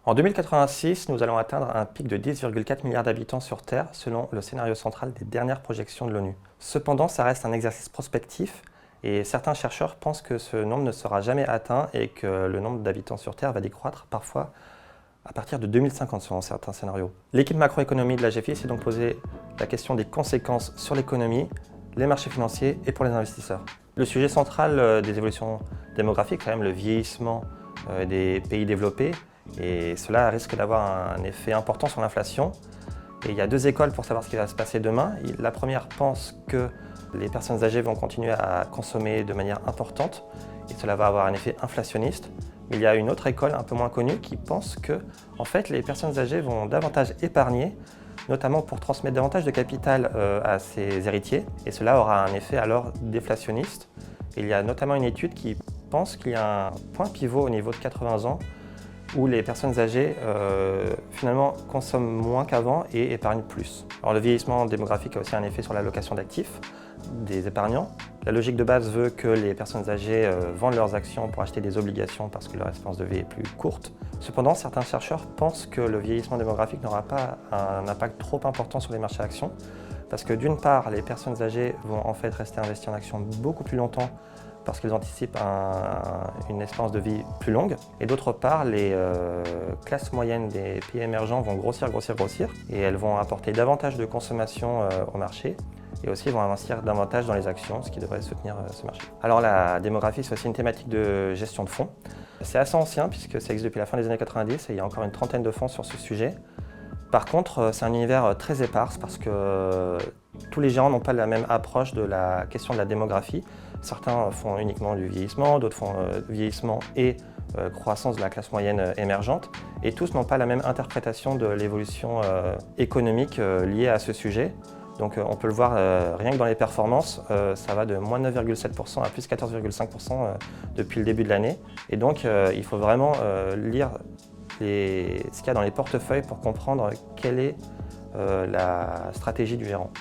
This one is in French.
En 2086, nous allons atteindre un pic de 10,4 milliards d'habitants sur Terre, selon le scénario central des dernières projections de l'ONU. Cependant, ça reste un exercice prospectif et certains chercheurs pensent que ce nombre ne sera jamais atteint et que le nombre d'habitants sur Terre va décroître parfois à partir de 2050 selon certains scénarios. L'équipe macroéconomie de la GFI s'est donc posé la question des conséquences sur l'économie, les marchés financiers et pour les investisseurs. Le sujet central des évolutions démographiques, quand même le vieillissement des pays développés, et cela risque d'avoir un effet important sur l'inflation. Et il y a deux écoles pour savoir ce qui va se passer demain. La première pense que les personnes âgées vont continuer à consommer de manière importante et cela va avoir un effet inflationniste. Mais il y a une autre école un peu moins connue qui pense que en fait, les personnes âgées vont davantage épargner, notamment pour transmettre davantage de capital à ses héritiers. Et cela aura un effet alors déflationniste. Et il y a notamment une étude qui pense qu'il y a un point pivot au niveau de 80 ans où les personnes âgées finalement consomment moins qu'avant et épargnent plus. Alors le vieillissement démographique a aussi un effet sur l'allocation d'actifs des épargnants. La logique de base veut que les personnes âgées vendent leurs actions pour acheter des obligations parce que leur espérance de vie est plus courte. Cependant, certains chercheurs pensent que le vieillissement démographique n'aura pas un impact trop important sur les marchés actions parce que d'une part, les personnes âgées vont en fait rester investies en actions beaucoup plus longtemps parce qu'ils anticipent une espérance de vie plus longue. Et d'autre part, les classes moyennes des pays émergents vont grossir et elles vont apporter davantage de consommation au marché et aussi vont investir davantage dans les actions, ce qui devrait soutenir ce marché. Alors la démographie, c'est aussi une thématique de gestion de fonds. C'est assez ancien puisque ça existe depuis la fin des années 90 et il y a encore une trentaine de fonds sur ce sujet. Par contre, c'est un univers très épars parce que tous les gérants n'ont pas la même approche de la question de la démographie. Certains font uniquement du vieillissement, d'autres font vieillissement et croissance de la classe moyenne émergente. Et tous n'ont pas la même interprétation de l'évolution économique liée à ce sujet. Donc on peut le voir rien que dans les performances, ça va de moins 9,7% à plus 14,5% depuis le début de l'année. Et donc il faut vraiment lire ce qu'il y a dans les portefeuilles pour comprendre quelle est la stratégie du gérant.